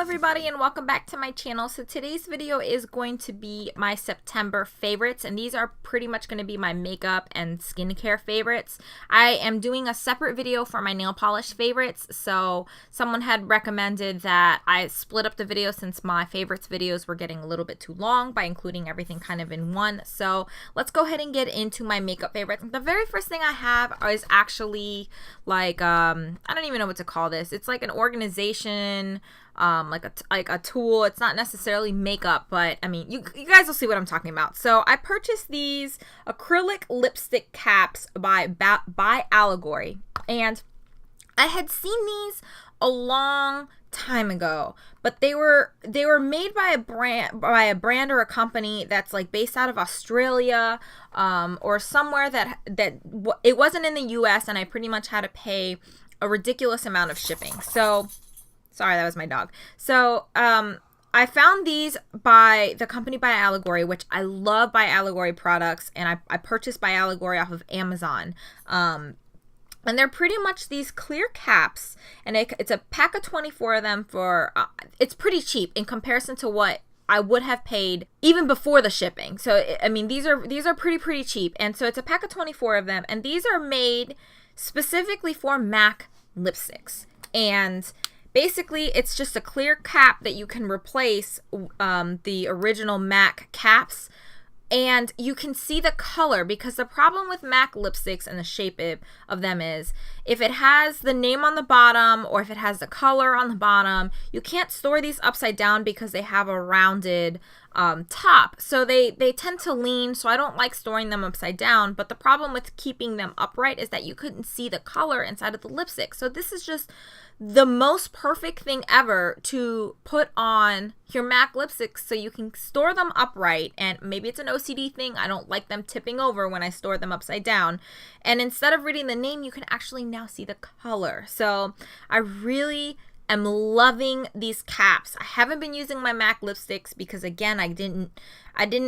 everybody, and welcome back to my channel. So today's video is going to be my September favorites, and these are pretty much going to be my makeup and skincare favorites. I am doing a separate video for my nail polish favorites, so someone had recommended that I split up the video since my favorites videos were getting a little bit too long by including everything kind of in one. So let's go ahead and get into my makeup favorites. The very first thing I have is actually like I don't even know what to call this. It's like an organization, like a tool. It's not necessarily makeup, but I mean, you guys will see what I'm talking about. So I purchased these acrylic lipstick caps by Allegory, and I had seen these a long time ago, but they were made by a brand or a company that's like based out of Australia, or somewhere that it wasn't in the US, and I pretty much had to pay a ridiculous amount of shipping. So sorry, that was my dog. So I found these by the company by Allegory, which I love by Allegory products, and I purchased by Allegory off of Amazon. And they're pretty much these clear caps, and it's a pack of 24 of them for, it's pretty cheap in comparison to what I would have paid even before the shipping. So, I mean, these are pretty cheap. And so it's a pack of 24 of them, and these are made specifically for MAC lipsticks. And basically, it's just a clear cap that you can replace the original MAC caps. And you can see the color, because the problem with MAC lipsticks and the shape of them is if it has the name on the bottom or if it has the color on the bottom, you can't store these upside down because they have a rounded top. So they tend to lean, so I don't like storing them upside down. But the problem with keeping them upright is that you couldn't see the color inside of the lipstick. So this is just the most perfect thing ever to put on your MAC lipsticks so you can store them upright. And maybe it's an OCD thing. I don't like them tipping over when I store them upside down. And instead of reading the name, you can actually now see the color. So I really am loving these caps. I haven't been using my MAC lipsticks because, again, I didn't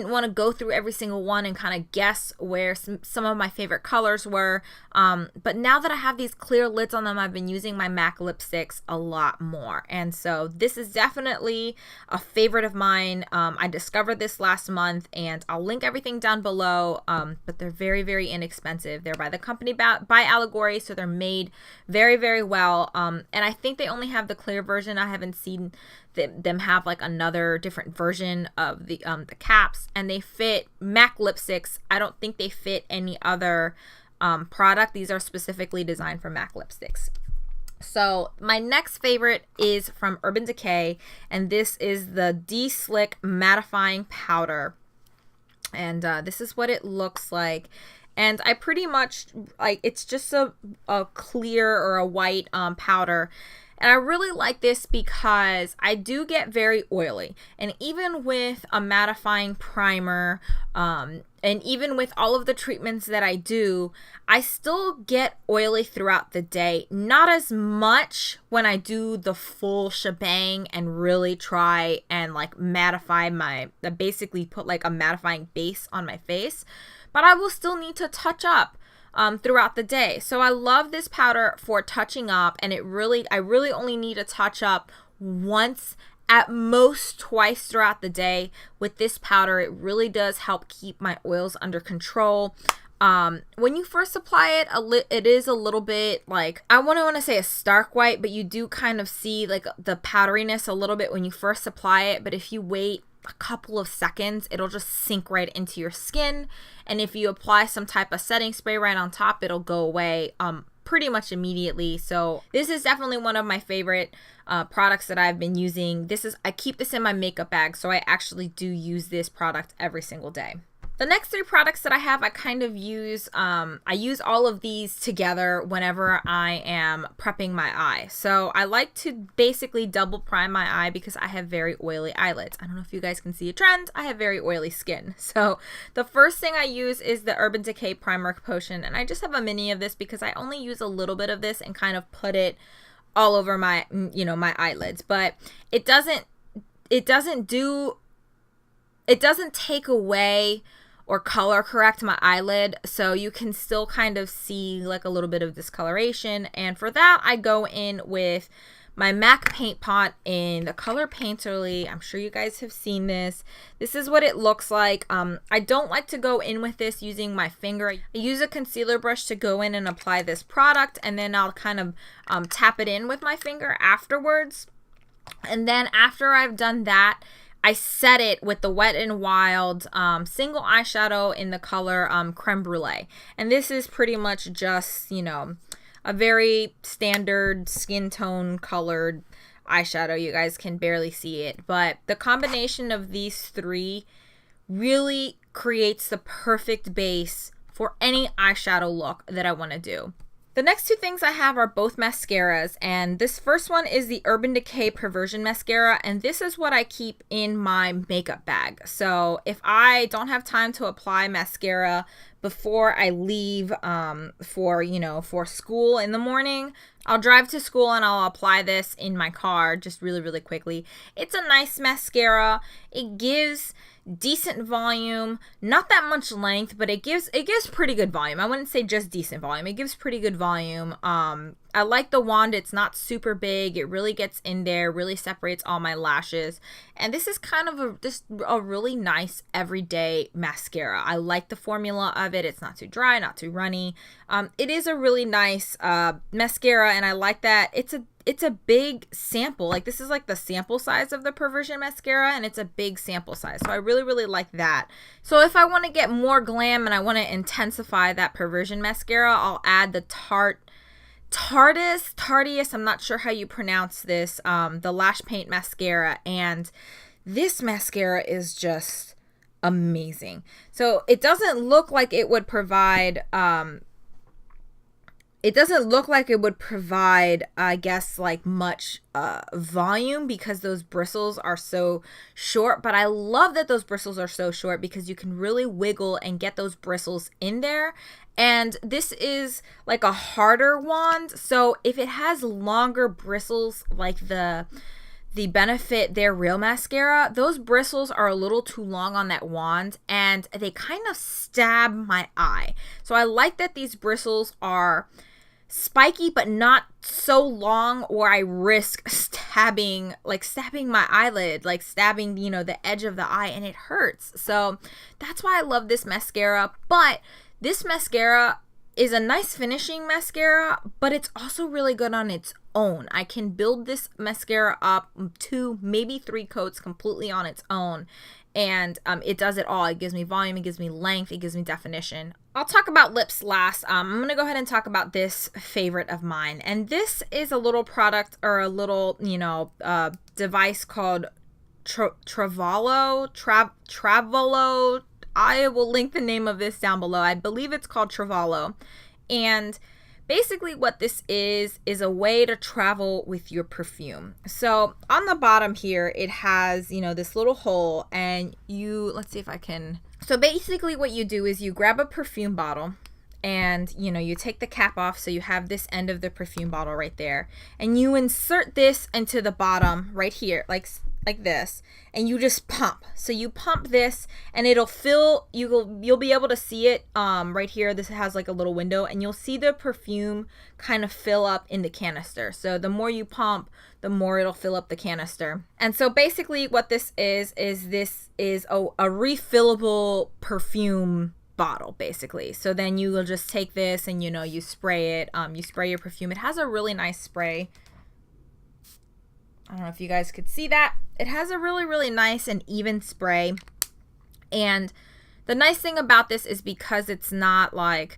want to go through every single one and kind of guess where some of my favorite colors were. But now that I have these clear lids on them, I've been using my MAC lipsticks a lot more. And so this is definitely a favorite of mine. I discovered this last month, and I'll link everything down below. But they're very inexpensive. They're by the company by Allegory, so they're made very well. And I think they only have the clear version. I haven't seen them have like another different version of the caps, and they fit MAC lipsticks. I don't think they fit any other product. These are specifically designed for MAC lipsticks. So my next favorite is from Urban Decay, and this is the De-Slick Mattifying Powder, and this is what it looks like. And I pretty much like, it's just a clear or a white powder. And I really like this because I do get very oily. And even with a mattifying primer, and even with all of the treatments that I do, I still get oily throughout the day. Not as much when I do the full shebang and really try and like mattify basically put like a mattifying base on my face. But I will still need to touch up throughout the day. So I love this powder for touching up, and I really only need to touch up once, at most twice throughout the day. With this powder, it really does help keep my oils under control. When you first apply it, it is a little bit like, I want to say a stark white, but you do kind of see like the powderiness a little bit when you first apply it. But if you wait a couple of seconds, it'll just sink right into your skin. And if you apply some type of setting spray right on top, it'll go away pretty much immediately. So this is definitely one of my favorite products that I've been using. I keep this in my makeup bag, so I actually do use this product every single day. The next three products that I have, I kind of use, I use all of these together whenever I am prepping my eye. So I like to basically double prime my eye because I have very oily eyelids. I don't know if you guys can see a trend. I have very oily skin. So the first thing I use is the Urban Decay Primer Potion, and I just have a mini of this because I only use a little bit of this and kind of put it all over my, my eyelids. But it doesn't take away or color correct my eyelid, so you can still kind of see like a little bit of discoloration. And for that, I go in with my MAC paint pot in the color Painterly. I'm sure you guys have seen this. This is what it looks like. I don't like to go in with this using my finger. I use a concealer brush to go in and apply this product, and then I'll kind of tap it in with my finger afterwards. And then after I've done that, I set it with the Wet n Wild single eyeshadow in the color Creme Brulee. And this is pretty much just, you know, a very standard skin tone colored eyeshadow. You guys can barely see it, but the combination of these three really creates the perfect base for any eyeshadow look that I want to do. The next two things I have are both mascaras, and this first one is the Urban Decay Perversion Mascara, and this is what I keep in my makeup bag. So if I don't have time to apply mascara before I leave for school in the morning, I'll drive to school and I'll apply this in my car just really quickly. It's a nice mascara. It gives decent volume, not that much length, but it gives pretty good volume. I wouldn't say just decent volume. It gives pretty good volume. I like the wand. It's not super big. It really gets in there, really separates all my lashes. And this is kind of just a really nice everyday mascara. I like the formula of it. It's not too dry, not too runny. It is a really nice mascara, and I like that it's a big sample. Like, this is like the sample size of the Perversion Mascara, and it's a big sample size. So I really like that. So if I want to get more glam and I want to intensify that Perversion Mascara, I'll add the Tarteist, I'm not sure how you pronounce this, the Lash Paint Mascara, and this mascara is just amazing. So it doesn't look like it would provide, I guess, like much volume because those bristles are so short, but I love that those bristles are so short because you can really wiggle and get those bristles in there. And this is like a harder wand, so if it has longer bristles like the Benefit They're Real mascara, those bristles are a little too long on that wand and they kind of stab my eye. So I like that these bristles are spiky but not so long or I risk stabbing my eyelid, like stabbing, you know, the edge of the eye, and it hurts. So that's why I love this mascara. But this mascara is a nice finishing mascara, but it's also really good on its own. I can build this mascara up 2, maybe 3 coats completely on its own, and it does it all. It gives me volume, it gives me length, it gives me definition. I'll talk about lips last. I'm going to go ahead and talk about this favorite of mine, and this is a little product, or a little, you know, device called Travolo. I will link the name of this down below. I believe it's called Travolo. And basically what this is a way to travel with your perfume. So on the bottom here, it has, you know, this little hole, and let's see if I can. So basically what you do is you grab a perfume bottle, and, you know, you take the cap off, so you have this end of the perfume bottle right there, and you insert this into the bottom right here, like this, and you just pump. So you pump this and it'll fill, you'll be able to see it right here. This has like a little window, and you'll see the perfume kind of fill up in the canister. So the more you pump, the more it'll fill up the canister. And so basically what this is a refillable perfume bottle, basically. So then you will just take this and, you know, you spray it, you spray your perfume. It has a really nice spray. I don't know if you guys could see that. It has a really nice and even spray. And the nice thing about this is because it's not an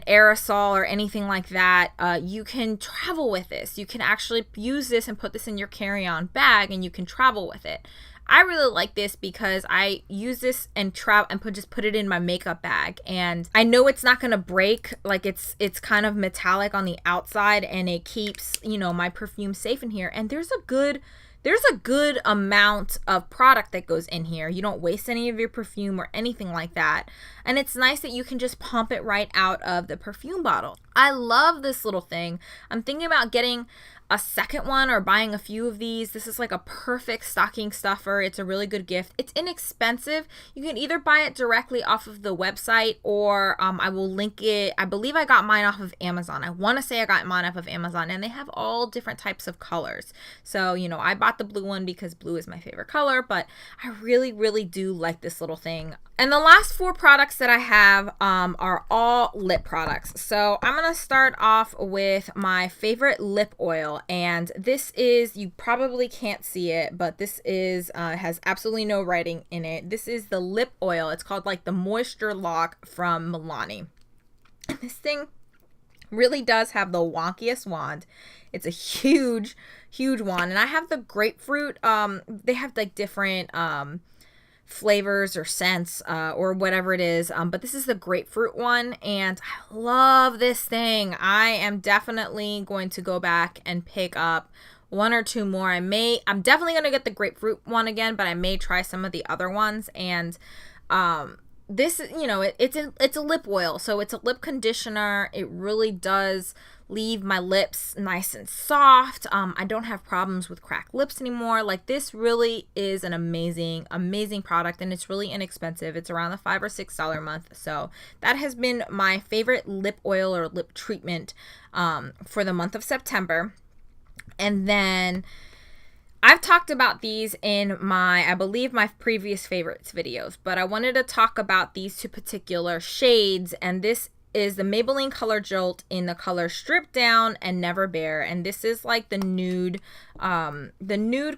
aerosol or anything like that, you can travel with this. You can actually use this and put this in your carry-on bag, and you can travel with it. I really like this because I use this and just put it in my makeup bag, and I know it's not gonna break. Like, it's kind of metallic on the outside, and it keeps, you know, my perfume safe in here. And there's a good amount of product that goes in here. You don't waste any of your perfume or anything like that. And it's nice that you can just pump it right out of the perfume bottle. I love this little thing. I'm thinking about getting a second one or buying a few of these, this is like a perfect stocking stuffer. It's a really good gift. It's inexpensive. You can either buy it directly off of the website, or I will link it. I believe I got mine off of Amazon. I want to say I got mine off of Amazon, and they have all different types of colors. So, you know, I bought the blue one because blue is my favorite color, but I really, really do like this little thing. And the last 4 products that I have are all lip products. So I'm going to start off with my favorite lip oil. And this is, you probably can't see it, but this is, has absolutely no writing in it. This is the lip oil. It's called like the Moisture Lock from Milani. And this thing really does have the wonkiest wand. It's a huge, huge wand. And I have the grapefruit. They have like different flavors or scents or whatever it is, but this is the grapefruit one, and I love this thing. I am definitely going to go back and pick up 1 or 2 more. I'm definitely going to get the grapefruit one again, but I may try some of the other ones. And this, you know, it's a lip oil, so it's a lip conditioner. It really does leave my lips nice and soft. I don't have problems with cracked lips anymore. Like, this really is an amazing product, and it's really inexpensive. It's around the $5 or $6 a month. So that has been my favorite lip oil or lip treatment for the month of September. And then I've talked about these in I believe my previous favorites videos, but I wanted to talk about these 2 particular shades, and this is the Maybelline Color Jolt in the color Strip Down and Never Bare. And this is like the nude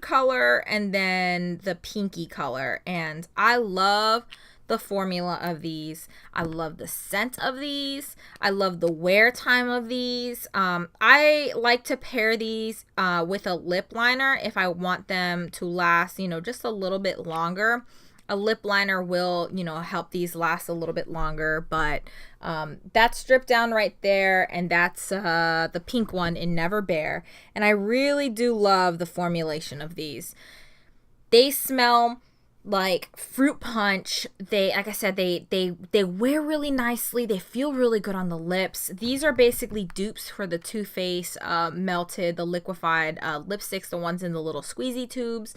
color and then the pinky color. And I love the formula of these. I love the scent of these. I love the wear time of these. I like to pair these with a lip liner if I want them to last, you know, just a little bit longer. A lip liner will, you know, help these last a little bit longer, but that's Strip Down right there, and that's the pink one in Never Bare. And I really do love the formulation of these. They smell like fruit punch. They, like I said, they wear really nicely. They feel really good on the lips. These are basically dupes for the Too Faced Melted, the liquefied lipsticks, the ones in the little squeezy tubes.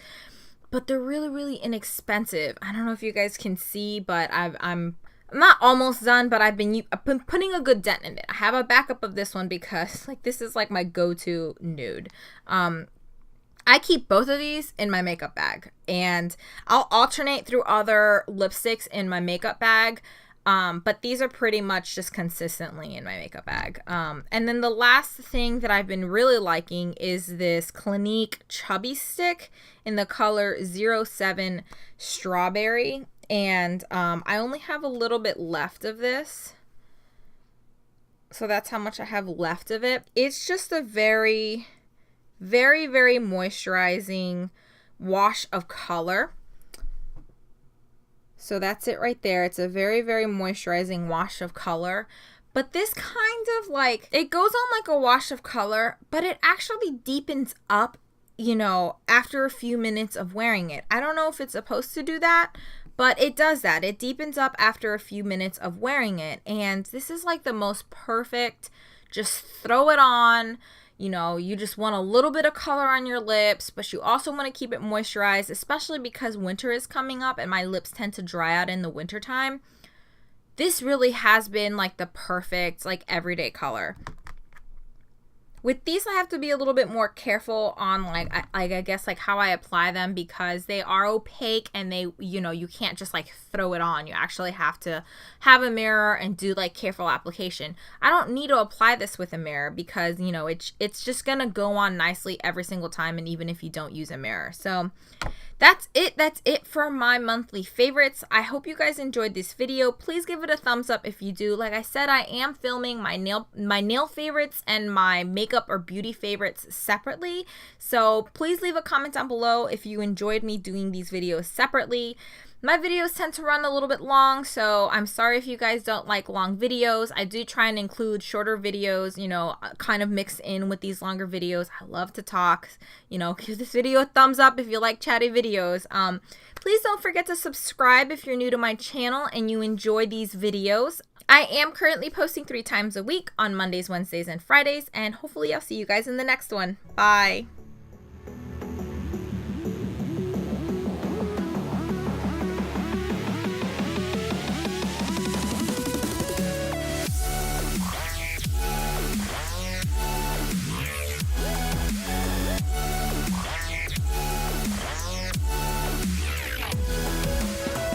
But they're really, really inexpensive. I don't know if you guys can see, but I'm not almost done, but I've been putting a good dent in it. I have a backup of this one because like this is like my go-to nude. I keep both of these in my makeup bag, and I'll alternate through other lipsticks in my makeup bag. But these are pretty much just consistently in my makeup bag. And then the last thing that I've been really liking is this Clinique Chubby Stick in the color 07 Strawberry. And I only have a little bit left of this. So that's how much I have left of it. It's just a very, very, very moisturizing wash of color. So that's it right there. It's a very, very moisturizing wash of color. But this kind of like, it goes on like a wash of color, but it actually deepens up, you know, after a few minutes of wearing it. I don't know if it's supposed to do that, but it does that. It deepens up after a few minutes of wearing it. And this is like the most perfect, just throw it on. You know, you just want a little bit of color on your lips, but you also want to keep it moisturized, especially because winter is coming up and my lips tend to dry out in the winter time. This really has been like the perfect, like everyday color. With these, I have to be a little bit more careful on I guess like how I apply them, because they are opaque and they, you know, you can't just like throw it on. You actually have to have a mirror and do like careful application. I don't need to apply this with a mirror because, you know, it's just gonna go on nicely every single time, and even if you don't use a mirror. So that's it for my monthly favorites. I hope you guys enjoyed this video. Please give it a thumbs up if you do. Like I said, I am filming my nail favorites and my makeup or beauty favorites separately. So please leave a comment down below if you enjoyed me doing these videos separately. My videos tend to run a little bit long, so I'm sorry if you guys don't like long videos. I do try and include shorter videos, you know, kind of mixed in with these longer videos. I love to talk. You know, give this video a thumbs up if you like chatty videos. Please don't forget to subscribe if you're new to my channel and you enjoy these videos. I am currently posting 3 times a week on Mondays, Wednesdays, and Fridays, and hopefully I'll see you guys in the next one. Bye!